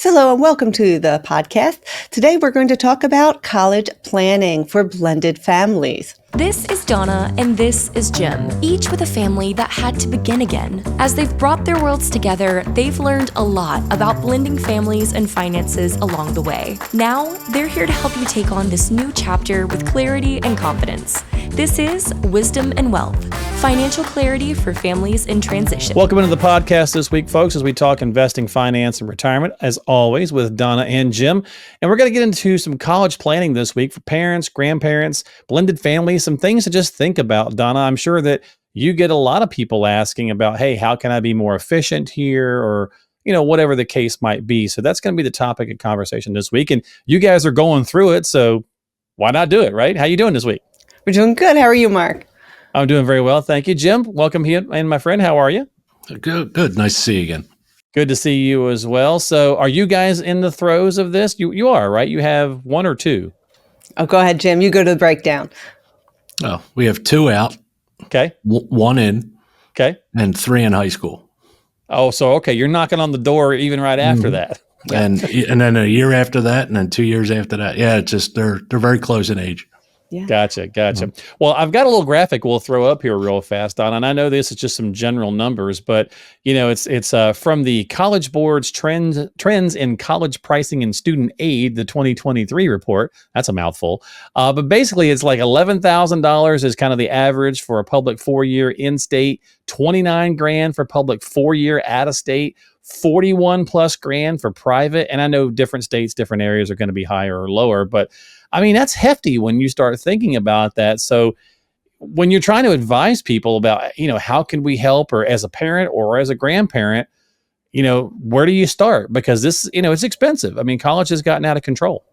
Hello and welcome to the podcast. Today we're going to talk about college planning for blended families. This is Donna and this is Jim, each with a family that had to begin again. As they've brought their worlds together, they've learned a lot about blending families and finances along the way. Now, they're here to help you take on this new chapter with clarity and confidence. This is Wisdom and Wealth, financial clarity for families in transition. Welcome into the podcast this week, folks, as we talk investing, finance, and retirement, as always, with Donna and Jim. And we're going to get into some college planning this week for parents, grandparents, blended families, some things to just think about. Donna, I'm sure that you get a lot of people asking about, hey, how can I be more efficient here? Or, whatever the case might be. So that's going to be the topic of conversation this week. And you guys are going through it, so why not do it, right? How you doing this week? We're doing good. How are you, Mark? I'm doing very well. Thank you, Jim. Welcome here. And my friend, how are you? Good. Nice to see you again. Good to see you as well. So are you guys in the throes of this? You are, right? You have one or two? Oh, go ahead, Jim. You go to the breakdown. Oh, we have two out. Okay. One in. Okay. And three in high school. Oh, so, okay. You're knocking on the door even right after that. And then a year after that, and then 2 years after that. Yeah, it's just they're very close in age. Yeah. Gotcha. Well, I've got a little graphic we'll throw up here real fast, Donna, and I know this is just some general numbers, but it's from the College Board's trends in college pricing and student aid, the 2023 report. That's a mouthful, but basically it's like $11,000 is kind of the average for a public 4-year in-state, 29 grand for public 4-year out-of-state, 41 plus grand for private, and I know different states, different areas are going to be higher or lower, but I mean, that's hefty when you start thinking about that. So when you're trying to advise people about, how can we help, or as a parent or as a grandparent, where do you start? Because this, it's expensive. I mean, college has gotten out of control.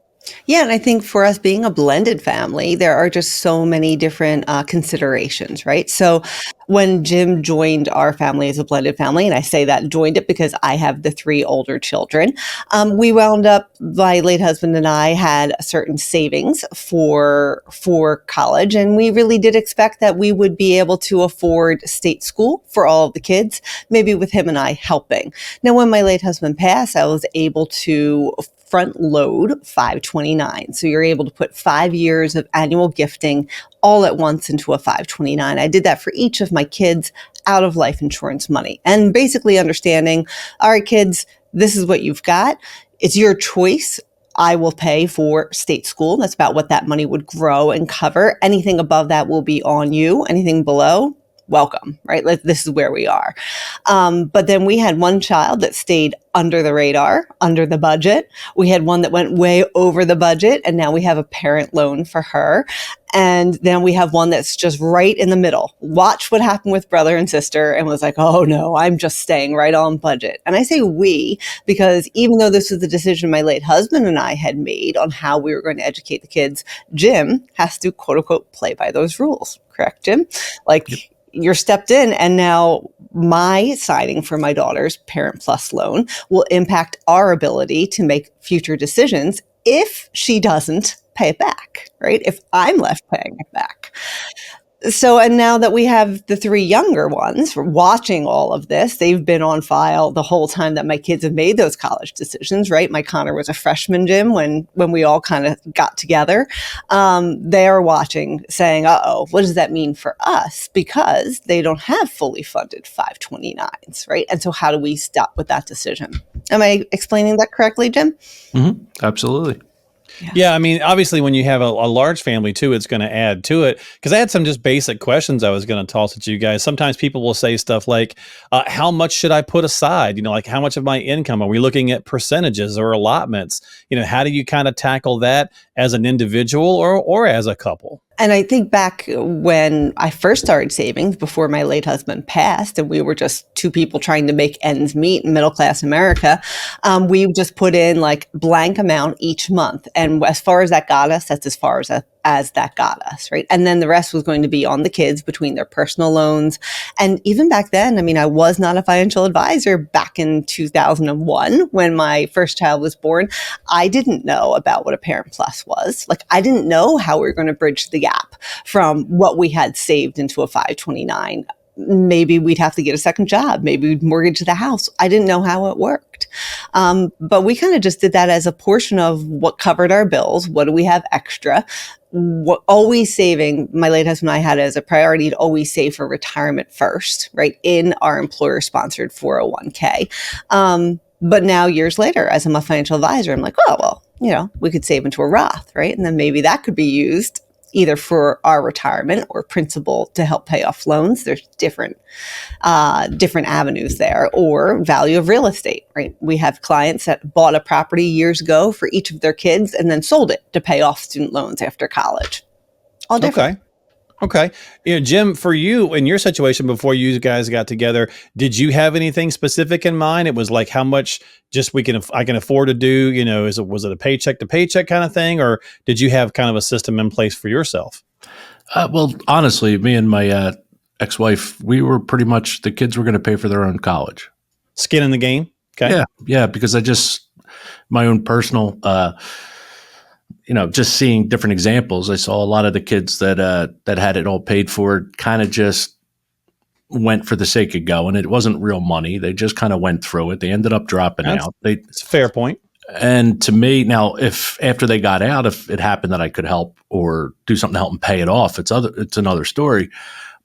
Yeah, and I think for us being a blended family, there are just so many different considerations, right? So when Jim joined our family as a blended family, and I say that joined it because I have the 3 older children, we wound up, my late husband and I had a certain savings for college, and we really did expect that we would be able to afford state school for all of the kids, maybe with him and I helping. Now, when my late husband passed, I was able to front load 529. So you're able to put 5 years of annual gifting all at once into a 529. I did that for each of my kids out of life insurance money, and basically understanding, all right, kids, this is what you've got. It's your choice. I will pay for state school. That's about what that money would grow and cover. Anything above that will be on you. Anything below, welcome, right? This is where we are. But then we had one child that stayed under the radar, under the budget. We had one that went way over the budget, and now we have a parent loan for her. And then we have one that's just right in the middle. Watch what happened with brother and sister and was like, oh no, I'm just staying right on budget. And I say we, because even though this was the decision my late husband and I had made on how we were going to educate the kids, Jim has to quote unquote play by those rules. Correct, Jim? Yep. You're stepped in, and now my signing for my daughter's Parent Plus loan will impact our ability to make future decisions if she doesn't pay it back, right? If I'm left paying it back. So, and now that we have the 3 younger ones watching all of this, they've been on file the whole time that my kids have made those college decisions, right? My Connor was a freshman, Jim, when we all kind of got together. They are watching saying, uh-oh, what does that mean for us? Because they don't have fully funded 529s, right? And so how do we stop with that decision? Am I explaining that correctly, Jim? Mm-hmm. Absolutely. Yeah, I mean, obviously, when you have a large family, too, it's going to add to it. Because I had some just basic questions I was going to toss at you guys. Sometimes people will say stuff like, how much should I put aside? Like how much of my income? Are we looking at percentages or allotments? How do you kind of tackle that as an individual or as a couple? And I think back when I first started savings before my late husband passed, and we were just 2 people trying to make ends meet in middle class America, we just put in like blank amount each month. And as far as that got us, that's as far as that got us, right? And then the rest was going to be on the kids between their personal loans. And even back then, I mean, I was not a financial advisor back in 2001 when my first child was born. I didn't know about what a Parent Plus was. Like, I didn't know how we were going to bridge the gap from what we had saved into a 529 maybe we'd have to get a second job. Maybe we'd mortgage the house. I didn't know how it worked. But we kind of just did that as a portion of what covered our bills. What do we have extra? Always saving. My late husband and I had it as a priority to always save for retirement first, right? In our employer sponsored 401k. But now years later, as I'm a financial advisor, I'm like, oh, well, we could save into a Roth, right? And then maybe that could be used either for our retirement or principal to help pay off loans. There's different avenues there, or value of real estate, right? We have clients that bought a property years ago for each of their kids and then sold it to pay off student loans after college. All different. Okay. Jim, for you in your situation before you guys got together, did you have anything specific in mind? It was like how much just I can afford to do, was it a paycheck to paycheck kind of thing? Or did you have kind of a system in place for yourself? Well, honestly, me and my ex-wife, we were pretty much, the kids were going to pay for their own college. Skin in the game? Okay. Yeah. Because my own personal, just seeing different examples, I saw a lot of the kids that had it all paid for kind of just went for the sake of going. It wasn't real money. They just kind of went through it. They ended up dropping out. It's a fair point. And to me, now, if after they got out, if it happened that I could help or do something to help them pay it off, it's another story.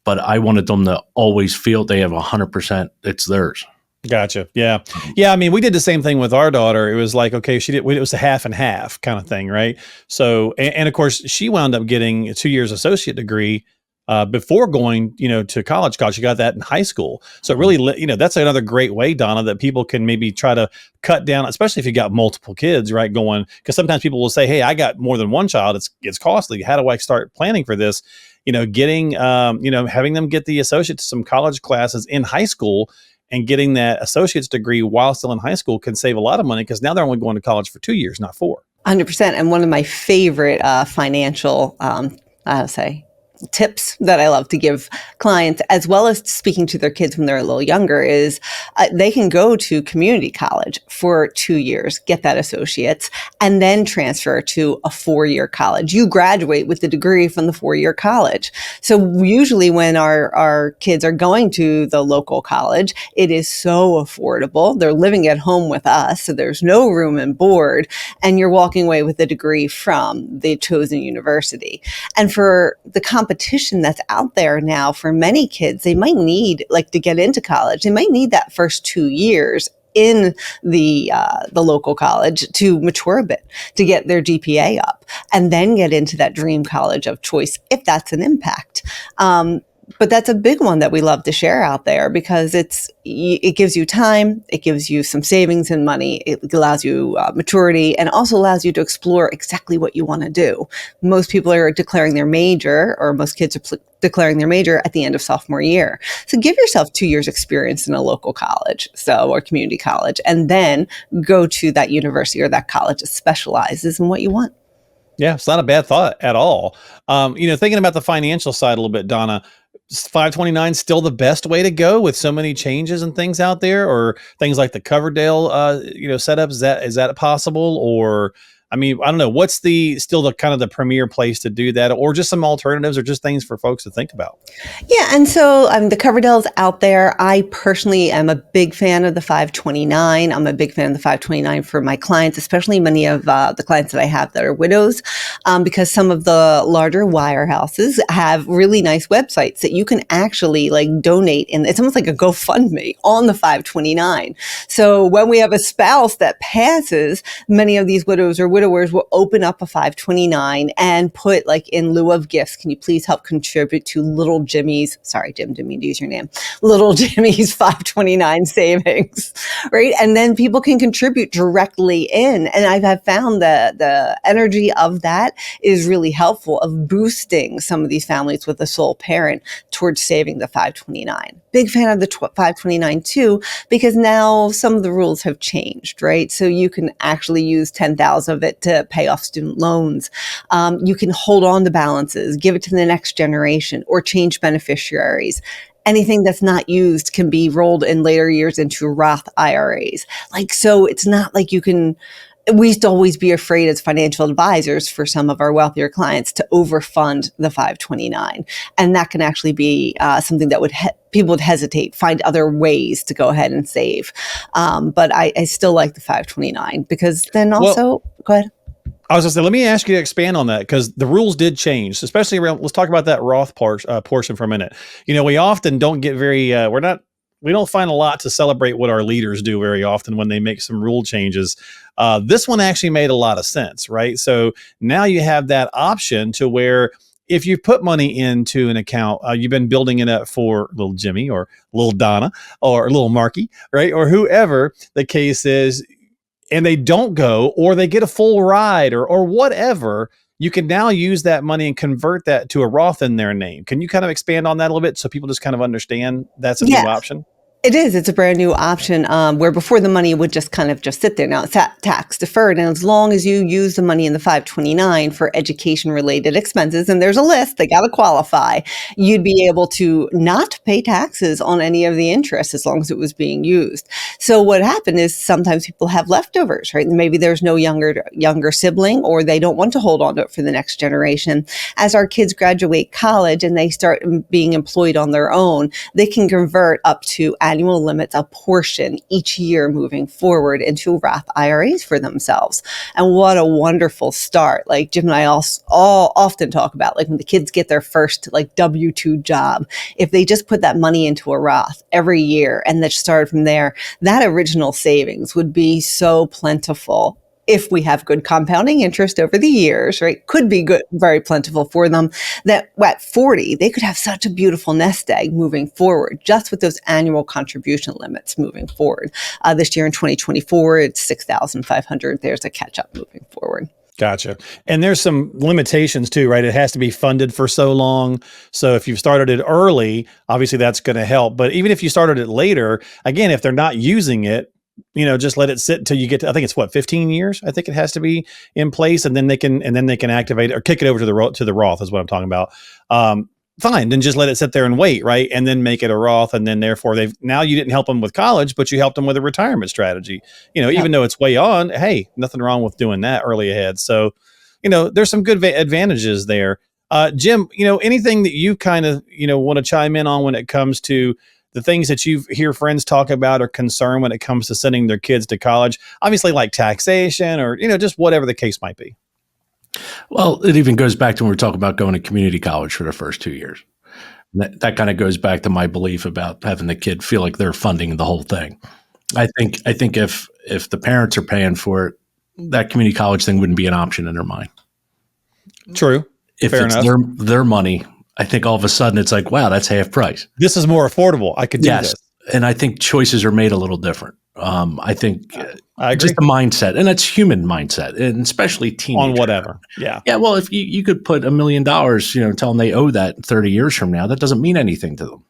But I wanted them to always feel they have 100%. It's theirs. Gotcha. Yeah. I mean, we did the same thing with our daughter. It was like, okay, it was a half and half kind of thing. Right. So, and of course she wound up getting a 2 years associate degree before going, to college. She got that in high school. So it really, that's another great way, Donna, that people can maybe try to cut down, especially if you got multiple kids, right? Because sometimes people will say, hey, I got more than one child. It's costly. How do I start planning for this? Getting, having them get the associate to some college classes in high school and getting that associate's degree while still in high school can save a lot of money, because now they're only going to college for 2 years, not 4. 100%. And one of my favorite financial, tips that I love to give clients, as well as speaking to their kids when they're a little younger, is they can go to community college for 2 years, get that associate's, and then transfer to a 4-year college. You graduate with the degree from the 4-year college. So usually when our kids are going to the local college, it is so affordable. They're living at home with us, so there's no room and board, and you're walking away with a degree from the chosen university. And for the competition that's out there now for many kids, they might need, to get into college, they might need that first 2 years in the local college to mature a bit, to get their GPA up, and then get into that dream college of choice, if that's an impact. But that's a big one that we love to share out there, because it gives you time, it gives you some savings and money, it allows you maturity, and also allows you to explore exactly what you want to do. Most people are declaring their major, or most kids are declaring their major at the end of sophomore year. So give yourself 2 years experience in a local college, or community college, and then go to that university or that college that specializes in what you want. Yeah, it's not a bad thought at all. Thinking about the financial side a little bit, Donna, 529 still the best way to go with so many changes and things out there, or things like the Coverdale, setup? Is that possible? Or, I don't know, what's still the kind of the premier place to do that, or just some alternatives, or just things for folks to think about? Yeah. And so the Coverdale's out there. I personally am a big fan of the 529. I'm a big fan of the 529 for my clients, especially many of the clients that I have that are widows, because some of the larger wirehouses have really nice websites that you can actually donate in. It's almost like a GoFundMe on the 529. So when we have a spouse that passes, many of these widows or widowers will open up a 529 and put, in lieu of gifts, can you please help contribute to Little Jimmy's, sorry, Jim, didn't mean to use your name, Little Jimmy's 529 savings, right? And then people can contribute directly in. And I've found that the energy of that is really helpful, of boosting some of these families with a sole parent towards saving the 529. Big fan of the 529 too, because now some of the rules have changed, right? So you can actually use 10,000 of it to pay off student loans. You can hold on to balances, give it to the next generation, or change beneficiaries. Anything that's not used can be rolled in later years into Roth IRAs. So it's not like you can. We used to always be afraid as financial advisors for some of our wealthier clients to overfund the 529. And that can actually be something that would people would hesitate, find other ways to go ahead and save. But I still like the 529 because then Well, also, go ahead. I was going to say, let me ask you to expand on that because the rules did change, especially around. Let's talk about that Roth portion for a minute. We often don't get very. We don't find a lot to celebrate what our leaders do very often when they make some rule changes. This one actually made a lot of sense, right? So now you have that option to where if you put money into an account, you've been building it up for little Jimmy or little Donna or little Marky, right? Or whoever the case is, and they don't go or they get a full ride or whatever, you can now use that money and convert that to a Roth in their name. Can you kind of expand on that a little bit so people just kind of understand that's a Yeah. new option? It is. It's a brand new option where before the money would just kind of just sit there. Now it's tax deferred. And as long as you use the money in the 529 for education related expenses, and there's a list, they got to qualify, you'd be able to not pay taxes on any of the interest as long as it was being used. So what happened is sometimes people have leftovers, right? Maybe there's no younger sibling or they don't want to hold on to it for the next generation. As our kids graduate college and they start being employed on their own, they can convert up to annual limits, a portion each year moving forward into Roth IRAs for themselves. And what a wonderful start. Like Jim and I all often talk about, like when the kids get their first like W-2 job, if they just put that money into a Roth every year and that started from there, that original savings would be so plentiful. If we have good compounding interest over the years, right, could be good, very plentiful for them, that at 40, they could have such a beautiful nest egg moving forward, just with those annual contribution limits moving forward. This year in 2024, it's 6,500. There's a catch up moving forward. Gotcha. And there's some limitations too, right? It has to be funded for so long. So if you've started it early, obviously that's going to help. But even if you started it later, again, if they're not using it, just let it sit until you get to, I think it's 15 years. I think it has to be in place, and then they can activate it or kick it over to the Roth is what I'm talking about. Fine. Then just let it sit there and wait. Right. And then make it a Roth. And then therefore now you didn't help them with college, but you helped them with a retirement strategy, even though it's way on, hey, nothing wrong with doing that early ahead. So, there's some good advantages there. Jim, anything that you kind of, want to chime in on when it comes to the things that you hear friends talk about or concern when it comes to sending their kids to college, obviously like taxation or, just whatever the case might be. Well, it even goes back to when we were talking about going to community college for the first 2 years. That kind of goes back to my belief about having the kid feel like they're funding the whole thing. I think if the parents are paying for it, that community college thing wouldn't be an option in their mind. True. If Fair it's enough. their money, I think all of a sudden it's like, wow, that's half price. This is more affordable. I could do this. And I think choices are made a little different. I think I agree. just the mindset, and that's human mindset, and especially teenagers. On whatever. Yeah. Yeah. Well, if you could put $1 million, tell them they owe that 30 years from now, that doesn't mean anything to them.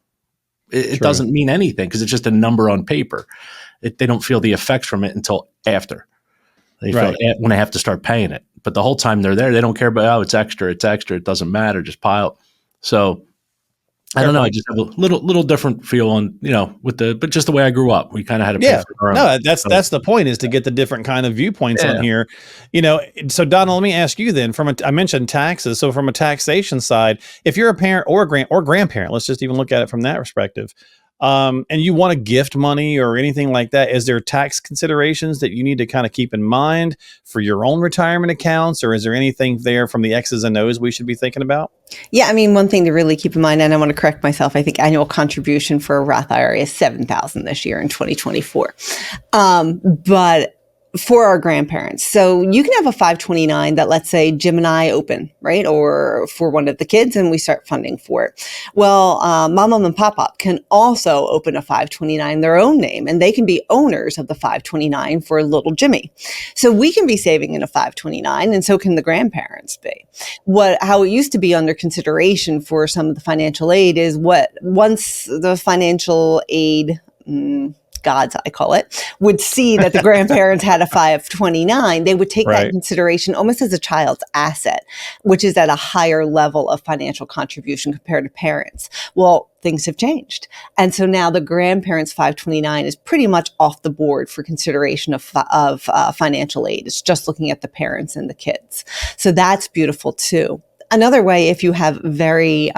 It doesn't mean anything because it's just a number on paper. They don't feel the effects from it until after. They feel when they have to start paying it. But the whole time they're there, they don't care about, it's extra. It doesn't matter. Just pile. So I don't know. I just have a little different feel on, but just the way I grew up, we kind of had to pay for our own. No, that's the point, is to get the different kind of viewpoints on here. So Donna, let me ask you then, I mentioned taxes. So from a taxation side, if you're a parent or grandparent, let's just even look at it from that perspective. And you want to gift money or anything like that, is there tax considerations that you need to kind of keep in mind for your own retirement accounts, or is there anything there from the X's and O's we should be thinking about? Yeah, I mean, one thing to really keep in mind, and I want to correct myself, I think annual contribution for a Roth IRA is $7,000 this year in 2024. But for our grandparents, so you can have a 529 that, let's say, Jim and I open, right? Or for one of the kids, and we start funding for it. Well, Mom and Pop can also open a 529 in their own name, and they can be owners of the 529 for little Jimmy. So we can be saving in a 529, and so can the grandparents be. How it used to be under consideration for some of the financial aid is once the financial aid, gods, I call it, would see that the grandparents had a 529, they would take that in consideration almost as a child's asset, which is at a higher level of financial contribution compared to parents. Well, things have changed. And so now the grandparents' 529 is pretty much off the board for consideration of financial aid. It's just looking at the parents and the kids. So that's beautiful too. Another way, if you have very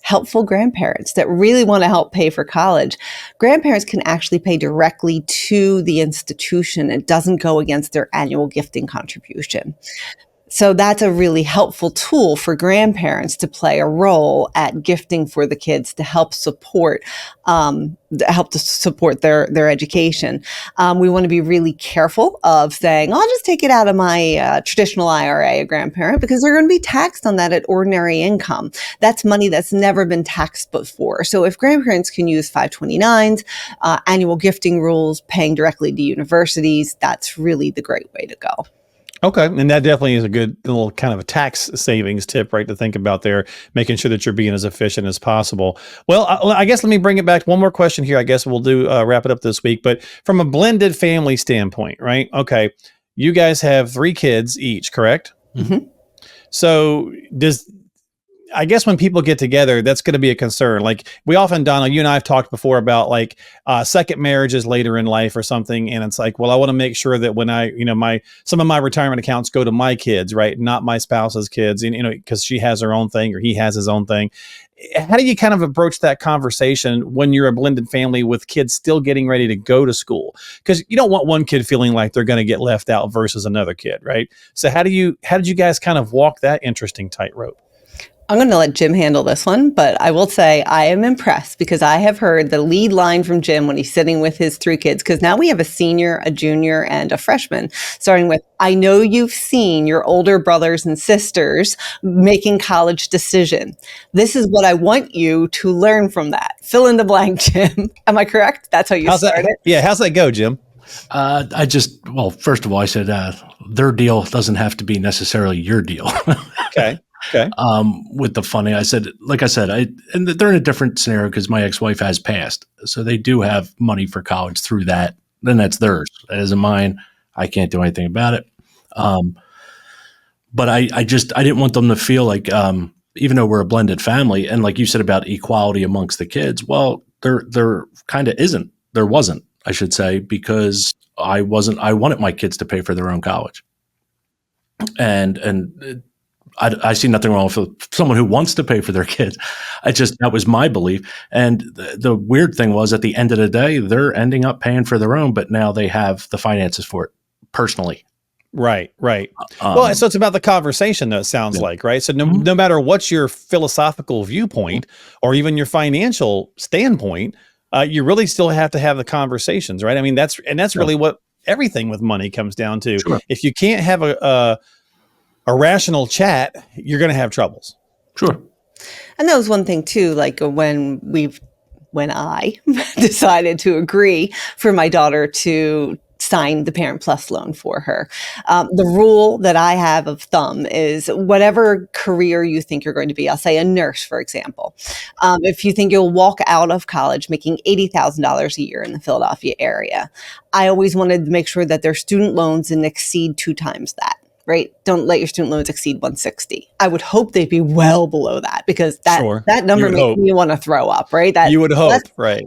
helpful grandparents that really want to help pay for college, grandparents can actually pay directly to the institution. It doesn't go against their annual gifting contribution. So that's a really helpful tool for grandparents to play a role at gifting for the kids to help to support their education. We want to be really careful of saying, "I'll just take it out of my traditional IRA," a grandparent, because they're going to be taxed on that at ordinary income. That's money that's never been taxed before. So if grandparents can use 529s, annual gifting rules, paying directly to universities, that's really the great way to go. Okay. And that definitely is a good little kind of a tax savings tip, right, to think about there, making sure that you're being as efficient as possible. Well, I guess let me bring it back. One more question here. I guess we'll do wrap it up this week. But from a blended family standpoint, right? Okay. You guys have 3 kids each, correct? Mhm. So I guess when people get together, that's going to be a concern. Like we often, Donna, you and I have talked before about like second marriages later in life or something. And it's like, well, I want to make sure that when some of my retirement accounts go to my kids, right? Not my spouse's kids, and, because she has her own thing or he has his own thing. How do you kind of approach that conversation when you're a blended family with kids still getting ready to go to school? Because you don't want one kid feeling like they're going to get left out versus another kid, right? So how did you guys kind of walk that interesting tightrope? I'm going to let Jim handle this one, but I will say I am impressed because I have heard the lead line from Jim when he's sitting with his 3 kids, because now we have a senior, a junior, and a freshman, starting with, "I know you've seen your older brothers and sisters making college decision. This is what I want you to learn from that." Fill in the blank, Jim. Am I correct? That's how you started? Yeah. How's that go, Jim? Well, first of all, I said their deal doesn't have to be necessarily your deal. Okay. Okay. With the funding, like I said, and they're in a different scenario because my ex-wife has passed, so they do have money for college through that. Then that's theirs. That isn't mine. I can't do anything about it. But I didn't want them to feel like, even though we're a blended family, and like you said about equality amongst the kids, well, there kind of isn't. There wasn't, I should say, because I wanted my kids to pay for their own college, and I see nothing wrong with someone who wants to pay for their kids. That was my belief. And the weird thing was, at the end of the day, they're ending up paying for their own, but now they have the finances for it personally. Right. Well, so it's about the conversation, though, it sounds like, right? So no matter what's your philosophical viewpoint or even your financial standpoint, you really still have to have the conversations, right? I mean, that's really what everything with money comes down to. Sure. If you can't have a rational chat, you're going to have troubles. Sure. And that was one thing too, like when I decided to agree for my daughter to sign the Parent Plus loan for her. The rule that I have of thumb is whatever career you think you're going to be, I'll say a nurse, for example. If you think you'll walk out of college making $80,000 a year in the Philadelphia area, I always wanted to make sure that their student loans didn't exceed 2 times that. Right? Don't let your student loans exceed 160. I would hope they'd be well below that, because that number makes me want to throw up, right? You would hope, right?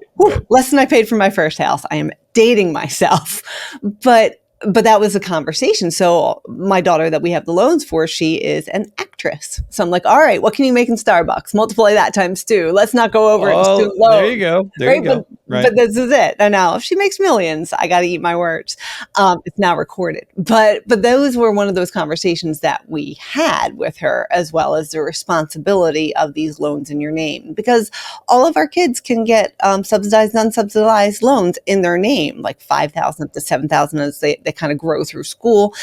Less than I paid for my first house. I am dating myself, but that was a conversation. So my daughter that we have the loans for, she is an actress. So I'm like, all right, what can you make in Starbucks? Multiply that times 2. Let's not go over it. Student loans. There you go. There you go. But this is it. And now if she makes millions, I got to eat my words. It's now recorded. But those were one of those conversations that we had with her, as well as the responsibility of these loans in your name, because all of our kids can get subsidized, unsubsidized loans in their name, like $5,000 up to $7,000 as they kind of grow through school.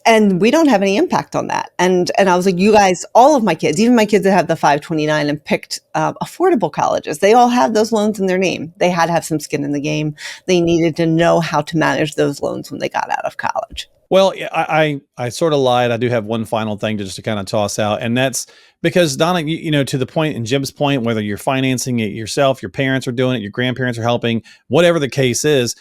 And we don't have any impact on that. And I was like, you guys, all of my kids, even my kids that have the 529 and picked affordable colleges, they all have those loans in their name. They had to have some skin in the game. They needed to know how to manage those loans when they got out of college. Well, I sort of lied. I do have one final thing just to kind of toss out. And that's because, Donna, to the point, and Jim's point, whether you're financing it yourself, your parents are doing it, your grandparents are helping, whatever the case is,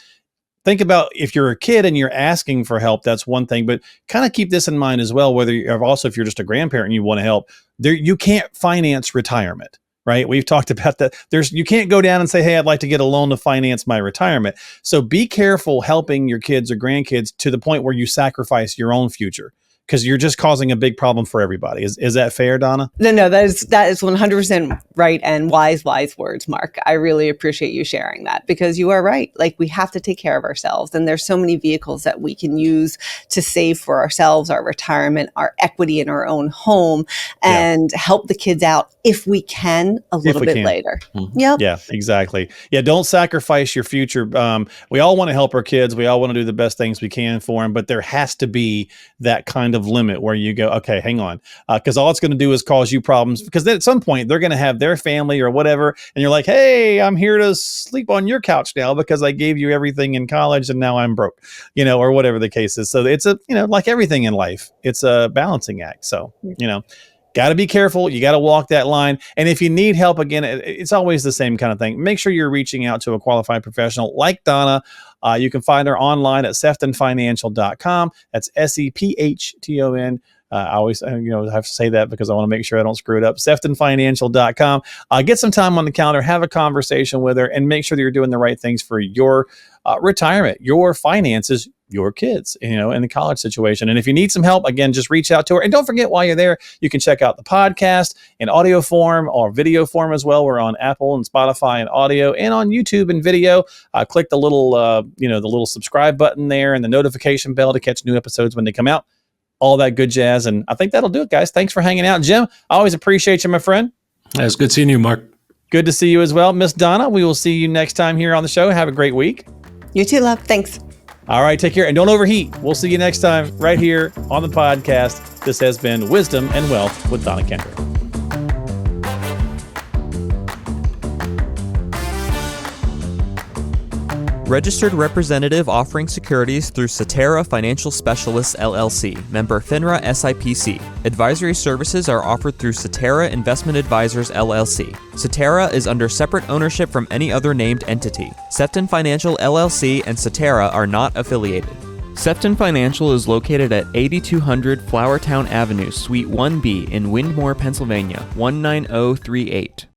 think about if you're a kid and you're asking for help, that's one thing, but kind of keep this in mind as well, if you're just a grandparent and you want to help, you can't finance retirement, right? We've talked about that. You can't go down and say, hey, I'd like to get a loan to finance my retirement. So be careful helping your kids or grandkids to the point where you sacrifice your own future. because you're just causing a big problem for everybody. Is that fair, Donna? No, that is 100% right, and wise words, Mark. I really appreciate you sharing that, because you are right. Like, we have to take care of ourselves, and there's so many vehicles that we can use to save for ourselves, our retirement, our equity in our own home, and help the kids out if we can a little bit later. Yep. Yeah, exactly. Yeah, don't sacrifice your future. We all want to help our kids. We all want to do the best things we can for them, but there has to be that kind of limit where you go, okay, hang on, because all it's going to do is cause you problems, because then at some point they're going to have their family or whatever, and you're like, hey, I'm here to sleep on your couch now because I gave you everything in college and now I'm broke, or whatever the case is. So it's like everything in life, it's a balancing act. So, got to be careful. You got to walk that line. And if you need help, again, it's always the same kind of thing. Make sure you're reaching out to a qualified professional like Donna. You can find her online at seftonfinancial.com. That's SEPHTON. I always have to say that because I want to make sure I don't screw it up. seftonfinancial.com. Get some time on the calendar, have a conversation with her, and make sure that you're doing the right things for your retirement, your finances, your kids, in the college situation. And if you need some help, again, just reach out to her. And don't forget, while you're there, you can check out the podcast in audio form or video form as well. We're on Apple and Spotify and audio, and on YouTube and video. Click the little subscribe button there and the notification bell to catch new episodes when they come out. All that good jazz. And I think that'll do it, guys. Thanks for hanging out. Jim, I always appreciate you, my friend. It's good seeing you, Mark. Good to see you as well. Miss Donna, we will see you next time here on the show. Have a great week. You too, love. Thanks. All right, take care and don't overheat. We'll see you next time right here on the podcast. This has been Wisdom and Wealth with Donna Kendrick. Registered representative offering securities through Cetera Financial Specialists LLC, member FINRA SIPC. Advisory services are offered through Cetera Investment Advisors LLC. Cetera is under separate ownership from any other named entity. Sefton Financial LLC and Cetera are not affiliated. Sefton Financial is located at 8200 Flowertown Avenue, Suite 1B in Windmore, Pennsylvania, 19038.